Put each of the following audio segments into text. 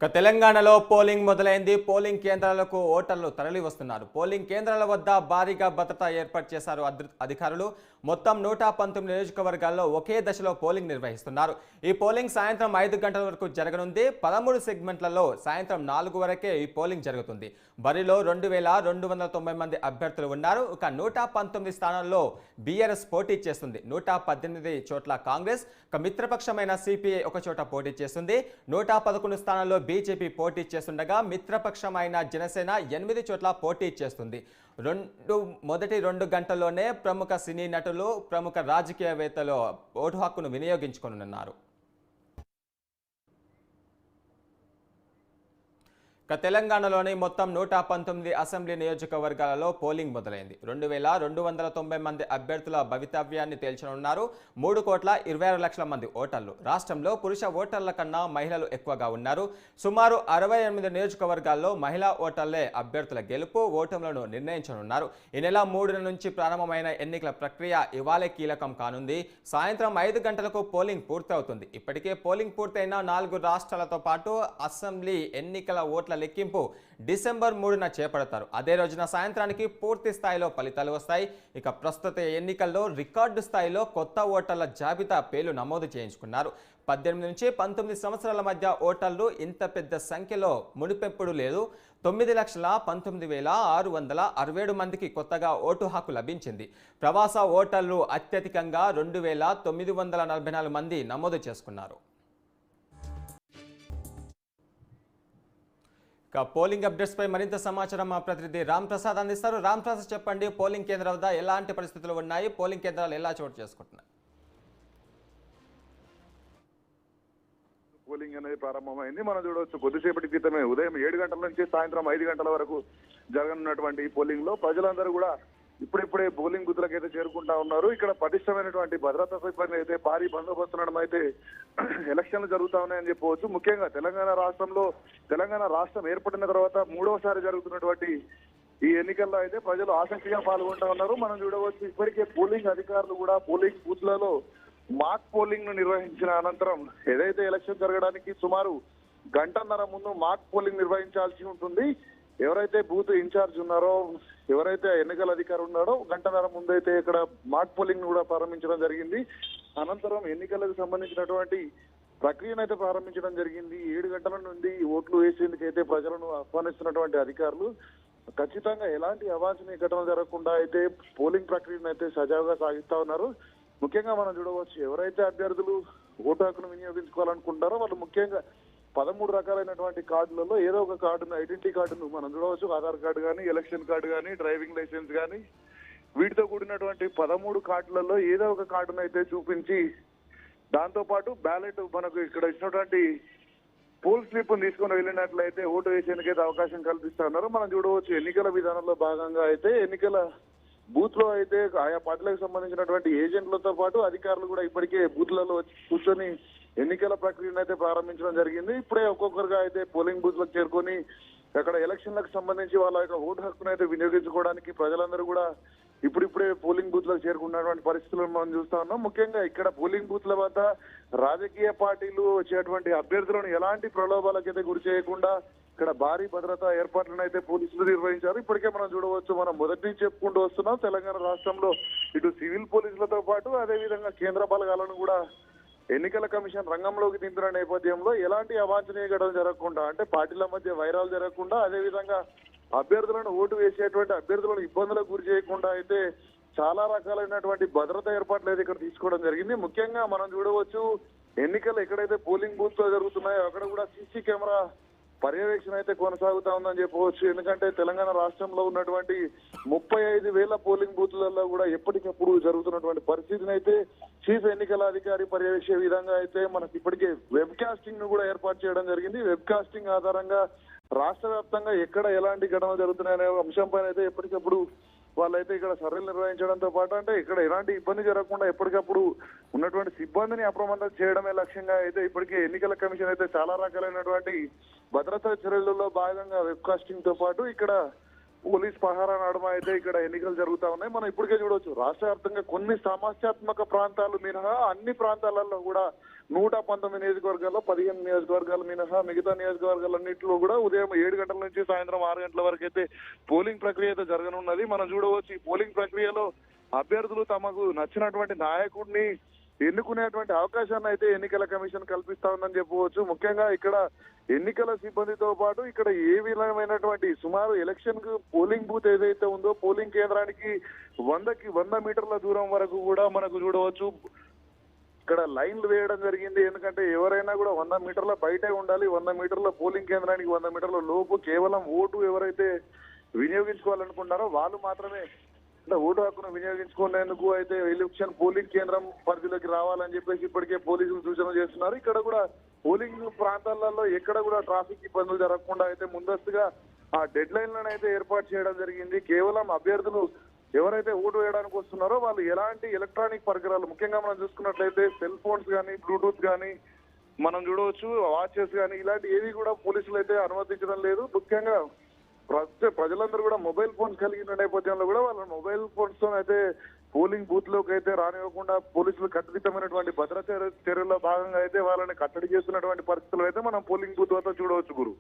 తెలంగాణలో పోలింగ్ మొదలైంది. పోలింగ్ కేంద్రాలకు ఓటర్లు తరలి వస్తున్నారు. పోలింగ్ కేంద్రాల వద్ద భారీగా భద్రత ఏర్పాటు చేశారు అధికారులు. మొత్తం 119 నియోజకవర్గాల్లో ఒకే దశలో పోలింగ్ నిర్వహిస్తున్నారు. ఈ పోలింగ్ సాయంత్రం 5 గంటల వరకు జరగనుంది. 13 సెగ్మెంట్లలో సాయంత్రం 4 వరకే ఈ పోలింగ్ జరుగుతుంది. బరిలో 2290 మంది అభ్యర్థులు ఉన్నారు. ఇక 119 స్థానాల్లో బీఆర్ఎస్ పోటీ చేస్తుంది. 118 చోట్ల కాంగ్రెస్, ఇక మిత్రపక్షమైన సిపిఐ ఒక చోట పోటీ చేస్తుంది. 111 స్థానాల్లో బీజేపీ పోటీ చేస్తుండగా మిత్రపక్షమైన జనసేన 8 చోట్ల పోటీ చేస్తుంది. మొదటి 2 గంటల్లోనే ప్రముఖ సినీ నటులు, ప్రముఖ రాజకీయవేత్తలు ఓటు హక్కును వినియోగించుకోనున్నారు. తెలంగాణలోని మొత్తం 119 అసెంబ్లీ నియోజకవర్గాలలో పోలింగ్ మొదలైంది. 2290 మంది అభ్యర్థుల భవితవ్యాన్ని తేల్చనున్నారు. 3,26,00,000 మంది ఓటర్లు. రాష్ట్రంలో పురుష ఓటర్ల కన్నా మహిళలు ఎక్కువగా ఉన్నారు. సుమారు 68 నియోజకవర్గాల్లో మహిళా ఓటర్లే అభ్యర్థుల గెలుపు, ఓటములను నిర్ణయించనున్నారు. ఈ నెల 3 నుంచి ప్రారంభమైన ఎన్నికల ప్రక్రియ ఇవాళే కీలకం కానుంది. సాయంత్రం 5 గంటలకు పోలింగ్ పూర్తవుతుంది. ఇప్పటికే పోలింగ్ పూర్తయిన 4 రాష్ట్రాలతో పాటు అసెంబ్లీ ఎన్నికల ఓట్ల లెక్కింపు డిసెంబర్ 3న చేపడతారు. అదే రోజున సాయంత్రానికి పూర్తి స్థాయిలో ఫలితాలు వస్తాయి. ఇక ప్రస్తుత ఎన్నికల్లో రికార్డు స్థాయిలో కొత్త ఓటర్ల జాబితా పేర్లు నమోదు చేయించుకున్నారు. 18 నుంచి 19 సంవత్సరాల మధ్య ఓటర్లు ఇంత పెద్ద సంఖ్యలో మునిపెప్పుడు లేదు. 9,19,667 మందికి కొత్తగా ఓటు హక్కు లభించింది. ప్రవాస ఓటర్లు అత్యధికంగా 2,944 మంది నమోదు చేసుకున్నారు. పోలింగ్ అప్డేట్స్ పై మరింత సమాచారం మా ప్రతినిధి రామ్ ప్రసాద్ అందిస్తారు. రామ్ ప్రసాద్, చెప్పండి, పోలింగ్ కేంద్రాల వద్ద ఎలాంటి పరిస్థితులు ఉన్నాయి? పోలింగ్ కేంద్రాలు ఎలా చోటు చేసుకుంటున్నాయి? పోలింగ్ అనేది ప్రారంభమైంది. మనం చూడవచ్చు, కొద్దిసేపటి క్రితమే ఉదయం 7 గంటల నుంచి సాయంత్రం 5 గంటల వరకు జరగనున్నటువంటి ఈ పోలింగ్ లో ప్రజలందరూ కూడా ఇప్పుడిప్పుడే పోలింగ్ బూత్లకు అయితే చేరుకుంటా ఉన్నారు. ఇక్కడ పటిష్టమైనటువంటి భద్రతా సిబ్బంది అయితే భారీ బందోబస్తు ఉండడం అయితే ఎలక్షన్లు జరుగుతా ఉన్నాయని చెప్పవచ్చు. ముఖ్యంగా తెలంగాణ రాష్ట్రం ఏర్పడిన తర్వాత 3వసారి జరుగుతున్నటువంటి ఈ ఎన్నికల్లో అయితే ప్రజలు ఆసక్తిగా పాల్గొంటా ఉన్నారు. మనం చూడవచ్చు, ఇప్పటికే పోలింగ్ అధికారులు కూడా పోలింగ్ బూత్లలో మాక్ పోలింగ్ ను నిర్వహించిన అనంతరం ఏదైతే ఎలక్షన్ జరగడానికి సుమారు గంటన్నర ముందు మాక్ పోలింగ్ నిర్వహించాల్సి ఉంటుంది. ఎవరైతే బూత్ ఇన్ఛార్జ్ ఉన్నారో, ఎవరైతే ఎన్నికల అధికారి ఉన్నారో గంటన్నర ముందు అయితే ఇక్కడ మాక్ పోలింగ్ కూడా ప్రారంభించడం జరిగింది. అనంతరం ఎన్నికలకు సంబంధించినటువంటి ప్రక్రియను అయితే ప్రారంభించడం జరిగింది. 7 గంటల నుండి ఓట్లు వేసేందుకు అయితే ప్రజలను ఆహ్వానిస్తున్నటువంటి అధికారులు ఖచ్చితంగా ఎలాంటి అవాంఛనీయ ఘటనలు జరగకుండా అయితే పోలింగ్ ప్రక్రియను అయితే సజావుగా సాగిస్తా ఉన్నారు. ముఖ్యంగా మనం చూడవచ్చు, ఎవరైతే అభ్యర్థులు ఓటు హక్కును వినియోగించుకోవాలనుకుంటారో వాళ్ళు ముఖ్యంగా 13 రకాలైనటువంటి కార్డులలో ఏదో ఒక కార్డును, ఐడెంటిటీ కార్డును మనం చూడవచ్చు. ఆధార్ కార్డు కానీ, ఎలక్షన్ కార్డు కానీ, డ్రైవింగ్ లైసెన్స్ కానీ, వీటితో కూడినటువంటి 13 కార్డులలో ఏదో ఒక కార్డును అయితే చూపించి దాంతో పాటు బ్యాలెట్ మనకు ఇక్కడ ఇచ్చినటువంటి పోల్ స్లిప్ తీసుకొని వెళ్ళినట్లయితే ఓటు వేసేందుకైతే అవకాశం కల్పిస్తా ఉన్నారు. మనం చూడవచ్చు, ఎన్నికల విధానంలో భాగంగా అయితే ఎన్నికల బూత్ లో అయితే ఆయా పార్టీలకు సంబంధించినటువంటి ఏజెంట్లతో పాటు అధికారులు కూడా ఇప్పటికే బూత్లలో వచ్చి కూర్చొని ఎన్నికల ప్రక్రియను అయితే ప్రారంభించడం జరిగింది. ఇప్పుడే ఒక్కొక్కరుగా అయితే పోలింగ్ బూత్ లకు చేరుకొని అక్కడ ఎలక్షన్లకు సంబంధించి వాళ్ళ యొక్క ఓటు హక్కును అయితే వినియోగించుకోవడానికి ప్రజలందరూ కూడా ఇప్పుడిప్పుడే పోలింగ్ బూత్ లకు చేరుకున్నటువంటి పరిస్థితులను మనం చూస్తా ఉన్నాం. ముఖ్యంగా ఇక్కడ పోలింగ్ బూత్ల వద్ద రాజకీయ పార్టీలు వచ్చేటువంటి అభ్యర్థులను ఎలాంటి ప్రలోభాలకైతే గురి చేయకుండా ఇక్కడ భారీ భద్రతా ఏర్పాట్లను అయితే పోలీసులు నిర్వహించారు. ఇప్పటికే మనం చూడవచ్చు, మనం మొదటి నుంచి చెప్పుకుంటూ వస్తున్నాం, తెలంగాణ రాష్ట్రంలో ఇటు సివిల్ పోలీసులతో పాటు అదేవిధంగా కేంద్ర బలగాలను కూడా ఎన్నికల కమిషన్ రంగంలోకి దింపిన నేపథ్యంలో ఎలాంటి అవాంఛనీయ ఘటనలు జరగకుండా, అంటే పార్టీల మధ్య వైరాలు జరగకుండా, అదేవిధంగా అభ్యర్థులను ఓటు వేసేటువంటి అభ్యర్థులను ఇబ్బందులకు గురి చేయకుండా అయితే చాలా రకాలైనటువంటి భద్రతా ఏర్పాట్లు అయితే ఇక్కడ తీసుకోవడం జరిగింది. ముఖ్యంగా మనం చూడవచ్చు, ఎన్నికలు ఎక్కడైతే పోలింగ్ బూత్ లో జరుగుతున్నాయో అక్కడ కూడా సీసీ కెమెరా పర్యవేక్షణ అయితే కొనసాగుతా ఉందని చెప్పవచ్చు. ఎందుకంటే తెలంగాణ రాష్ట్రంలో ఉన్నటువంటి 35,000 పోలింగ్ బూత్లలో కూడా ఎప్పటికప్పుడు జరుగుతున్నటువంటి పరిస్థితిని అయితే చీఫ్ ఎన్నికల అధికారి పర్యవేక్షే విధంగా అయితే మనకి ఇప్పటికే వెబ్ కాస్టింగ్ ను కూడా ఏర్పాటు చేయడం జరిగింది. వెబ్ కాస్టింగ్ ఆధారంగా రాష్ట్ర వ్యాప్తంగా ఎక్కడ ఎలాంటి ఘటనలు జరుగుతున్నాయనే అంశంపైన అయితే ఎప్పటికప్పుడు వాళ్ళైతే ఇక్కడ సర్వేలు నిర్వహించడంతో పాటు, అంటే ఇక్కడ ఎలాంటి ఇబ్బంది జరగకుండా ఎప్పటికప్పుడు ఉన్నటువంటి సిబ్బందిని అప్రమత్తం చేయడమే లక్ష్యంగా అయితే ఇప్పటికే ఎన్నికల కమిషన్ అయితే చాలా రకాలైనటువంటి భద్రతా చర్యలలో భాగంగా వెబ్ కాస్టింగ్ తో పాటు ఇక్కడ పోలీస్ పహారా నడుమ అయితే ఇక్కడ ఎన్నికలు జరుగుతా ఉన్నాయి. మనం ఇప్పటికే చూడవచ్చు రాష్ట్ర వ్యాప్తంగా కొన్ని సమస్యాత్మక ప్రాంతాలు మినహా అన్ని ప్రాంతాలలో కూడా 119 నియోజకవర్గాల్లో 15 నియోజకవర్గాలు మినహా మిగతా నియోజకవర్గాలన్నింటిలో కూడా ఉదయం 7 గంటల నుంచి సాయంత్రం 6 గంటల వరకు అయితే పోలింగ్ ప్రక్రియ అయితే జరగనున్నది. మనం చూడవచ్చు ఈ పోలింగ్ ప్రక్రియలో అభ్యర్థులు తమకు నచ్చినటువంటి నాయకుడిని ఎన్నుకునేటువంటి అవకాశాన్ని అయితే ఎన్నికల కమిషన్ కల్పిస్తా ఉందని చెప్పవచ్చు. ముఖ్యంగా ఇక్కడ ఎన్నికల సిబ్బందితో పాటు ఇక్కడ ఏ విధమైనటువంటి సుమారు ఎలక్షన్ కు పోలింగ్ బూత్ ఏదైతే ఉందో పోలింగ్ కేంద్రానికి 100 మీటర్ల దూరం వరకు కూడా మనకు చూడవచ్చు ఇక్కడ లైన్లు వేయడం జరిగింది. ఎందుకంటే ఎవరైనా కూడా 100 మీటర్ల బయటే ఉండాలి. 100 మీటర్ల పోలింగ్ కేంద్రానికి 100 మీటర్ల లోపు కేవలం ఓటు ఎవరైతే వినియోగించుకోవాలనుకుంటారో వాళ్ళు మాత్రమే ఓటు హక్కును వినియోగించుకునేందుకు అయితే ఎలక్షన్ పోలింగ్ కేంద్రం పరిధిలోకి రావాలని చెప్పేసి ఇప్పటికే పోలీసులు సూచన చేస్తున్నారు. ఇక్కడ కూడా పోలింగ్ ప్రాంతాలలో ఎక్కడ కూడా ట్రాఫిక్ ఇబ్బందులు జరగకుండా అయితే ముందస్తుగా ఆ డెడ్ లైన్లను అయితే ఏర్పాటు చేయడం జరిగింది. కేవలం అభ్యర్థులు ఎవరైతే ఓటు వేయడానికి వస్తున్నారో వాళ్ళు ఎలాంటి ఎలక్ట్రానిక్ పరికరాలు ముఖ్యంగా మనం చూసుకున్నట్లయితే సెల్ ఫోన్స్ కానీ బ్లూటూత్ కానీ మనం చూడవచ్చు వాచెస్ కానీ ఇలాంటి ఏవి కూడా పోలీసులు అయితే అనుమతించడం లేదు. ముఖ్యంగా ప్రజలందరూ కూడా మొబైల్ ఫోన్స్ కలిగిన నేపథ్యంలో కూడా వాళ్ళ మొబైల్ ఫోన్స్ తో అయితే పోలింగ్ బూత్ లోకి అయితే రానివ్వకుండా పోలీసులు కట్టుదిట్టమైనటువంటి భద్రతా చర్యల్లో భాగంగా అయితే వాళ్ళని కట్టడి చేస్తున్నటువంటి పరిస్థితులు అయితే మనం పోలింగ్ బూత్ వద్ద చూడవచ్చు గురు.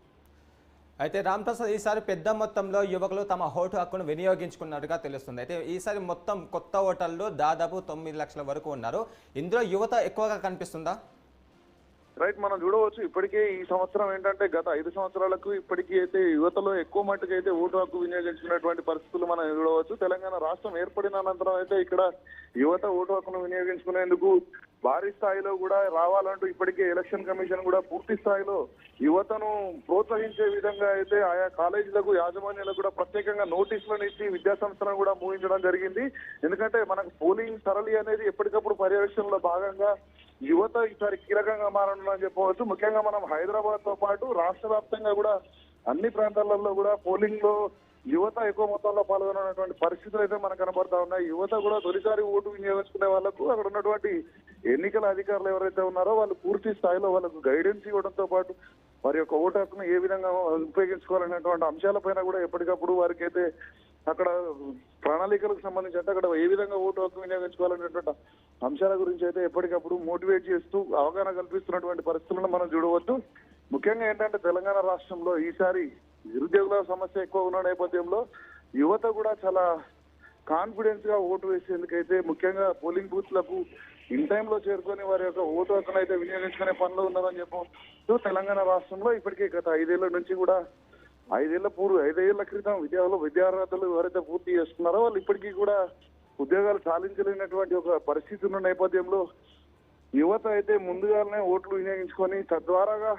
అయితే రాంప్రసాద్ ఈసారి పెద్ద మొత్తంలో యువకులు తమ ఓటు హక్కును వినియోగించుకున్నట్టుగా తెలుస్తుంది. అయితే ఈసారి మొత్తం కొత్త ఓటర్లు దాదాపు 9 లక్షల వరకు ఉన్నారు. ఇందులో యువత ఎక్కువగా కనిపిస్తుందా? రైట్, మనం చూడవచ్చు ఇప్పటికే ఈ సంవత్సరం ఏంటంటే గత 5 సంవత్సరాలకు ఇప్పటికీ అయితే యువతలో ఎక్కువ మట్టుకు అయితే ఓటు హక్కు వినియోగించుకున్నటువంటి పరిస్థితులు మనం చూడవచ్చు. తెలంగాణ రాష్ట్రం ఏర్పడిన అనంతరం అయితే ఇక్కడ యువత ఓటు హక్కును వినియోగించుకునేందుకు భారీ స్థాయిలో కూడా రావాలంటూ ఇప్పటికే ఎలక్షన్ కమిషన్ కూడా పూర్తి స్థాయిలో యువతను ప్రోత్సహించే విధంగా అయితే ఆయా కాలేజీలకు యాజమాన్యాలకు కూడా ప్రత్యేకంగా నోటీసులను ఇచ్చి విద్యా సంస్థలను కూడా ముగించడం జరిగింది. ఎందుకంటే మనకు పోలింగ్ సరళి అనేది ఎప్పటికప్పుడు పర్యవేక్షణలో భాగంగా యువత ఈసారి కీలకంగా మారనుందని చెప్పవచ్చు. ముఖ్యంగా మనం హైదరాబాద్ తో పాటు రాష్ట్ర వ్యాప్తంగా కూడా అన్ని ప్రాంతాలలో కూడా పోలింగ్ లో యువత ఎక్కువ మొత్తంలో పాల్గొన్నటువంటి పరిస్థితులు అయితే మనకు కనబడతా ఉన్నాయి. యువత కూడా తొలిసారి ఓటు వినియోగించుకునే వాళ్ళకు అక్కడ ఉన్నటువంటి ఎన్నికల అధికారులు ఎవరైతే ఉన్నారో వాళ్ళు పూర్తి స్థాయిలో వాళ్ళకు గైడెన్స్ ఇవ్వడంతో పాటు వారి యొక్క ఓటు హక్కును ఏ విధంగా ఉపయోగించుకోవాలనేటువంటి అంశాలపైన కూడా ఎప్పటికప్పుడు వారికి అయితే అక్కడ ప్రణాళికలకు సంబంధించి అంటే అక్కడ ఏ విధంగా ఓటు హక్కు వినియోగించుకోవాలనేటువంటి అంశాల గురించి అయితే ఎప్పటికప్పుడు మోటివేట్ చేస్తూ అవగాహన కల్పిస్తున్నటువంటి పరిస్థితులను మనం చూడవచ్చు. ముఖ్యంగా ఏంటంటే తెలంగాణ రాష్ట్రంలో ఈసారి నిరుద్యోగుల సమస్య ఎక్కువ ఉన్న నేపథ్యంలో యువత కూడా చాలా కాన్ఫిడెన్స్ గా ఓటు వేసేందుకైతే ముఖ్యంగా పోలింగ్ బూత్ లకు ఇన్ టైంలో చేరుకొని వారి యొక్క ఓటు హక్కును అయితే వినియోగించుకునే పనిలో ఉన్నదని చెప్పవచ్చు. తెలంగాణ రాష్ట్రంలో ఇప్పటికే గత 5 ఏళ్ల నుంచి కూడా 5 ఏళ్ల క్రితం విద్యార్హతలు ఎవరైతే పూర్తి చేస్తున్నారో వాళ్ళు ఇప్పటికీ కూడా ఉద్యోగాలు సాధించలేనటువంటి ఒక పరిస్థితి ఉన్న నేపథ్యంలో యువత అయితే ముందుగానే ఓట్లు వినియోగించుకొని తద్వారాగా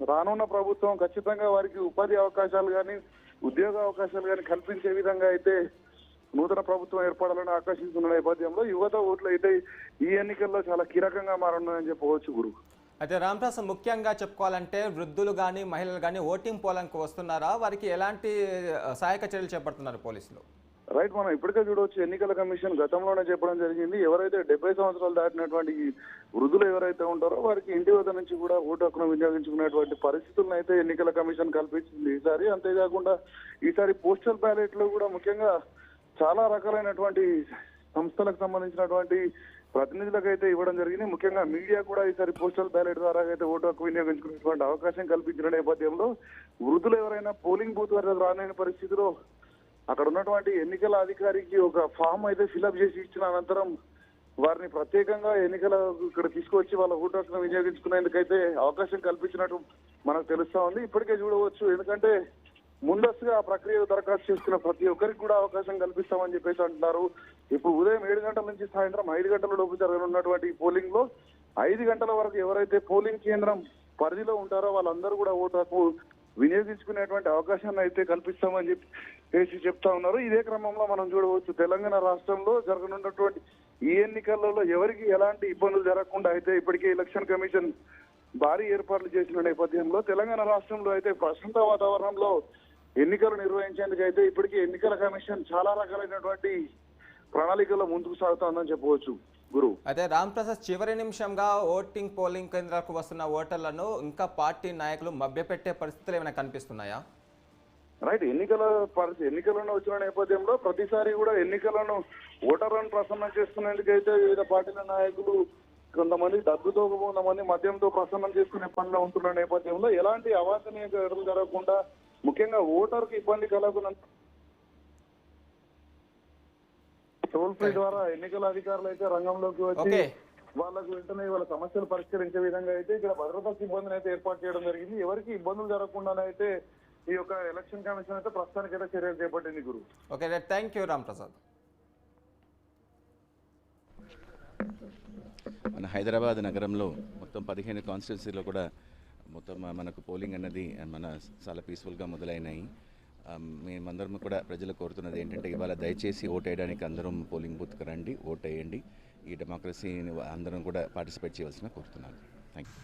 రానున్న ప్రభుత్వం ఖచ్చితంగా వారికి ఉపాధి అవకాశాలు కానీ ఉద్యోగ అవకాశాలు కానీ కల్పించే విధంగా అయితే నూతన ప్రభుత్వం ఏర్పడాలని ఆకర్షిస్తున్న నేపథ్యంలో యువత ఓట్లు అయితే ఈ ఎన్నికల్లో చాలా కీలకంగా మారనున్నాయని చెప్పవచ్చు గురు. అయితే రాంప్రసాద్ ముఖ్యంగా చెప్పుకోవాలంటే వృద్ధులు కానీ మహిళలు కానీ ఓటింగ్ పోలింగ్కి వస్తున్నారా? వారికి ఎలాంటి సహాయక చర్యలు చేపడుతున్నారు పోలీసులు? రైట్, మనం ఇప్పటికే చూడవచ్చు ఎన్నికల కమిషన్ గతంలోనే చెప్పడం జరిగింది. ఎవరైతే 70 సంవత్సరాలు దాటినటువంటి వృద్ధులు ఎవరైతే ఉంటారో వారికి ఇంటి వద్ద నుంచి కూడా ఓటు హక్కును వినియోగించుకునేటువంటి పరిస్థితులను అయితే ఎన్నికల కమిషన్ కల్పించింది ఈసారి. అంతేకాకుండా ఈసారి పోస్టల్ బ్యాలెట్ లో కూడా ముఖ్యంగా చాలా రకాలైనటువంటి సంస్థలకు సంబంధించినటువంటి ప్రతినిధులకు అయితే ఇవ్వడం జరిగింది. ముఖ్యంగా మీడియా కూడా ఈసారి పోస్టల్ బ్యాలెట్ ద్వారా అయితే ఓటు హక్కు వినియోగించుకునేటువంటి అవకాశం కల్పించిన నేపథ్యంలో వృద్ధులు ఎవరైనా పోలింగ్ బూత్ వరకు రాలేని పరిస్థితిలో అక్కడ ఉన్నటువంటి ఎన్నికల అధికారికి ఒక ఫామ్ అయితే ఫిలప్ చేసి ఇచ్చిన అనంతరం వారిని ప్రత్యేకంగా ఎన్నికల ఇక్కడ తీసుకొచ్చి వాళ్ళ ఓటు హక్కును వినియోగించుకునేందుకైతే అవకాశం కల్పించినట్టు మనకు తెలుస్తా ఉంది. ఇప్పటికే చూడవచ్చు, ఎందుకంటే ముందస్తుగా ఆ ప్రక్రియ దరఖాస్తు చేసుకున్న ప్రతి ఒక్కరికి కూడా అవకాశం కల్పిస్తామని చెప్పేసి అంటున్నారు. ఇప్పుడు ఉదయం 7 గంటల నుంచి సాయంత్రం 5 గంటల లోపు జరగనున్నటువంటి పోలింగ్ లో 5 గంటల వరకు ఎవరైతే పోలింగ్ కేంద్రం పరిధిలో ఉంటారో వాళ్ళందరూ కూడా ఓటు హక్కు వినియోగించుకునేటువంటి అవకాశాన్ని అయితే కల్పిస్తామని చెప్పి చెప్తా ఉన్నారు. ఇదే క్రమంలో మనం చూడవచ్చు తెలంగాణ రాష్ట్రంలో జరగనున్నటువంటి ఈ ఎన్నికలలో ఎవరికి ఎలాంటి ఇబ్బందులు జరగకుండా అయితే ఇప్పటికే ఎలక్షన్ కమిషన్ భారీ ఏర్పాట్లు చేసిన నేపథ్యంలో తెలంగాణ రాష్ట్రంలో అయితే ప్రశాంత వాతావరణంలో ఎన్నికలు నిర్వహించేందుకు అయితే ఇప్పటికే ఎన్నికల కమిషన్ చాలా రకాలైనటువంటి ప్రణాళికల్లో ముందుకు సాగుతోందని చెప్పవచ్చు గురు. అయితే రాంప్రసాద్ చివరి నిమిషంగా ఓటింగ్ పోలింగ్ కేంద్రాలకు వస్తున్న ఓటర్లను ఇంకా పార్టీ నాయకులు మభ్యపెట్టే పరిస్థితులు ఏమైనా కనిపిస్తున్నాయా? రైట్. ఎన్నికలను వచ్చిన నేపథ్యంలో ప్రతిసారి కూడా ఎన్నికలను ఓటర్లను ప్రసన్నం చేసుకునేందుకైతే వివిధ పార్టీల నాయకులు కొంతమంది డబ్బుతో, కొంతమంది మద్యంతో ప్రసన్నం చేసుకునే పనిలో ఉంటున్న నేపథ్యంలో ఎలాంటి అవాంఛనీయ ఘటనలు జరగకుండా, ముఖ్యంగా ఓటర్కు ఇబ్బంది కలగకుండా టోల్ ఫ్రీ ద్వారా ఎన్నికల అధికారులు అయితే రంగంలోకి వచ్చి వాళ్ళకు వెంటనే వాళ్ళ సమస్యలు పరిష్కరించే విధంగా అయితే ఇక్కడ భద్రతా సిబ్బందిని అయితే ఏర్పాటు చేయడం జరిగింది. ఎవరికి ఇబ్బందులు జరగకుండానైతే ఈ యొక్క ఎలక్షన్ కమిషన్ అయితే ప్రస్తుతానికైతే చర్యలు చేపట్టింది గురు. Okay, thank you Ram Prasad. మన హైదరాబాద్ నగరంలో మొత్తం 15 కాన్స్టిట్యున్సీలో కూడా మొత్తం మనకు పోలింగ్ అన్నది చాలా పీస్ఫుల్గా మొదలైనాయి. మేమందరం కూడా ప్రజలు కోరుతున్నది ఏంటంటే ఇవాళ దయచేసి ఓటు వేయడానికి అందరం పోలింగ్ బూత్కి రండి, ఓటు వేయండి. ఈ డెమోక్రసీని అందరం కూడా పార్టిసిపేట్ చేయవలసిన కోరుతున్నాను. Thank you.